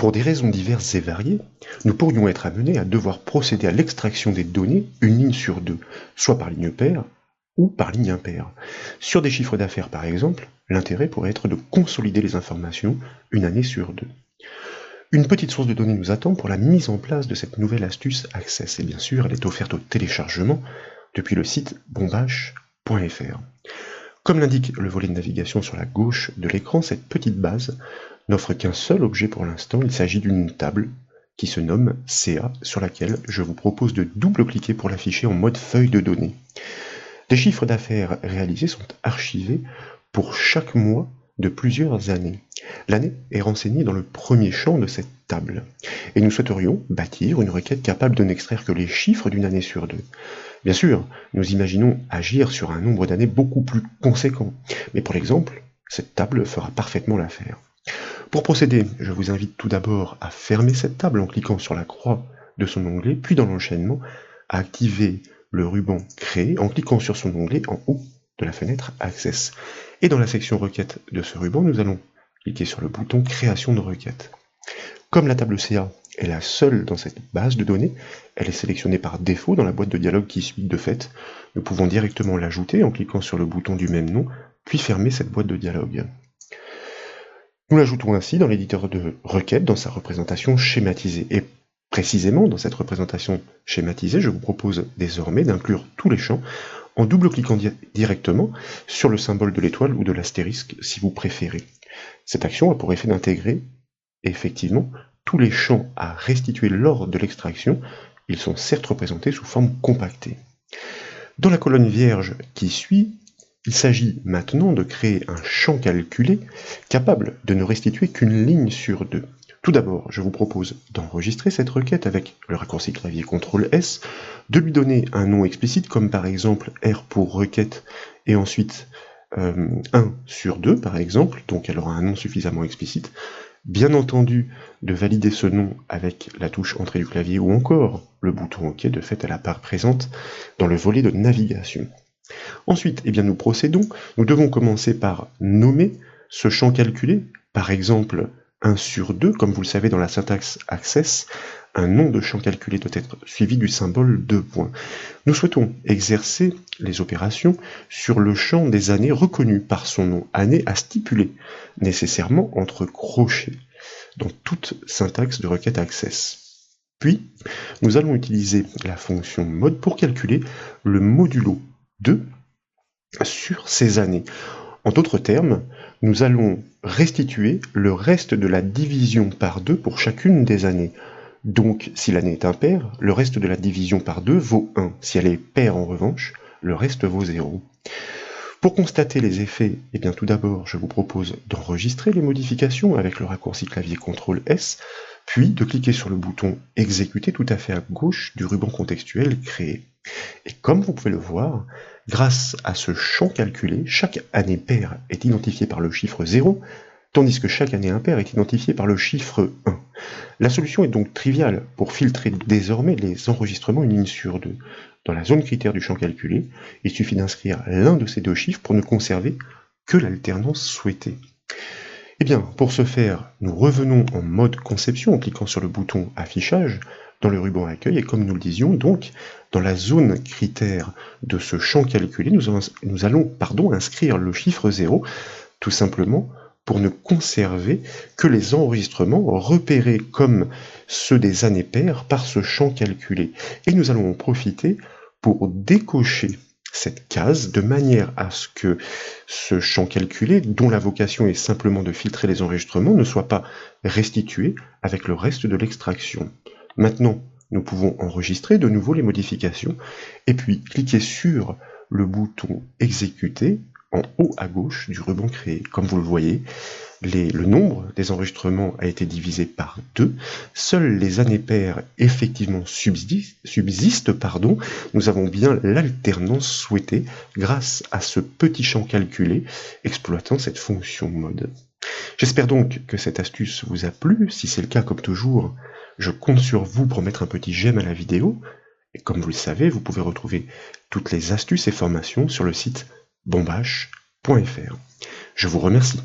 Pour des raisons diverses et variées, nous pourrions être amenés à devoir procéder à l'extraction des données une ligne sur deux, soit par ligne paire ou par ligne impaire. Sur des chiffres d'affaires par exemple, l'intérêt pourrait être de consolider les informations une année sur deux. Une petite source de données nous attend pour la mise en place de cette nouvelle astuce Access, et bien sûr elle est offerte au téléchargement depuis le site bombache.fr. Comme l'indique le volet de navigation sur la gauche de l'écran, cette petite base n'offre qu'un seul objet pour l'instant, il s'agit d'une table qui se nomme CA, sur laquelle je vous propose de double-cliquer pour l'afficher en mode feuille de données. Les chiffres d'affaires réalisés sont archivés pour chaque mois de plusieurs années. L'année est renseignée dans le premier champ de cette table, et nous souhaiterions bâtir une requête capable de n'extraire que les chiffres d'une année sur deux. Bien sûr, nous imaginons agir sur un nombre d'années beaucoup plus conséquent, mais pour l'exemple, cette table fera parfaitement l'affaire. Pour procéder, je vous invite tout d'abord à fermer cette table en cliquant sur la croix de son onglet, puis dans l'enchaînement, à activer le ruban Créer en cliquant sur son onglet en haut de la fenêtre Access. Et dans la section Requête de ce ruban, nous allons cliquer sur le bouton Création de requête. Comme la table CA est la seule dans cette base de données, elle est sélectionnée par défaut dans la boîte de dialogue qui suit de fait. Nous pouvons directement l'ajouter en cliquant sur le bouton du même nom, puis fermer cette boîte de dialogue. Nous l'ajoutons ainsi dans l'éditeur de requête dans sa représentation schématisée. Et précisément dans cette représentation schématisée, je vous propose désormais d'inclure tous les champs en double-cliquant directement sur le symbole de l'étoile ou de l'astérisque si vous préférez. Cette action a pour effet d'intégrer effectivement tous les champs à restituer lors de l'extraction. Ils sont certes représentés sous forme compactée. Dans la colonne vierge qui suit, il s'agit maintenant de créer un champ calculé capable de ne restituer qu'une ligne sur deux. Tout d'abord, je vous propose d'enregistrer cette requête avec le raccourci clavier CTRL-S, de lui donner un nom explicite comme par exemple R pour requête et ensuite 1 sur 2 par exemple, donc elle aura un nom suffisamment explicite. Bien entendu, de valider ce nom avec la touche entrée du clavier ou encore le bouton OK, de fait elle apparaît présente dans le volet de navigation. Ensuite, nous procédons, nous devons commencer par nommer ce champ calculé, par exemple 1 sur 2, comme vous le savez dans la syntaxe Access, un nom de champ calculé doit être suivi du symbole 2 points. Nous souhaitons exercer les opérations sur le champ des années reconnu par son nom, année à stipuler, nécessairement entre crochets, dans toute syntaxe de requête Access. Puis, nous allons utiliser la fonction mode pour calculer le modulo 2 sur ces années. En d'autres termes, nous allons restituer le reste de la division par 2 pour chacune des années. Donc, si l'année est impaire, le reste de la division par 2 vaut 1. Si elle est paire en revanche, le reste vaut 0. Pour constater les effets, tout d'abord, je vous propose d'enregistrer les modifications avec le raccourci clavier CTRL-S, puis de cliquer sur le bouton Exécuter tout à fait à gauche du ruban contextuel Créer. Et comme vous pouvez le voir, grâce à ce champ calculé, chaque année paire est identifiée par le chiffre 0, tandis que chaque année impaire est identifiée par le chiffre 1. La solution est donc triviale pour filtrer désormais les enregistrements une ligne sur deux. Dans la zone critère du champ calculé, il suffit d'inscrire l'un de ces deux chiffres pour ne conserver que l'alternance souhaitée. Pour ce faire, nous revenons en mode conception en cliquant sur le bouton affichage dans le ruban accueil et comme nous le disions, donc, dans la zone critère de ce champ calculé, nous allons inscrire le chiffre 0, tout simplement pour ne conserver que les enregistrements repérés comme ceux des années paires par ce champ calculé. Et nous allons en profiter pour décocher cette case de manière à ce que ce champ calculé, dont la vocation est simplement de filtrer les enregistrements, ne soit pas restitué avec le reste de l'extraction. Maintenant, nous pouvons enregistrer de nouveau les modifications et puis cliquer sur le bouton Exécuter en haut à gauche du ruban Créer. Comme vous le voyez, le nombre des enregistrements a été divisé par 2. Seules les années paires effectivement subsistent. Nous avons bien l'alternance souhaitée grâce à ce petit champ calculé exploitant cette fonction mode. J'espère donc que cette astuce vous a plu. Si c'est le cas, comme toujours, je compte sur vous pour mettre un petit j'aime à la vidéo. Et comme vous le savez, vous pouvez retrouver toutes les astuces et formations sur le site bombache.fr. Je vous remercie.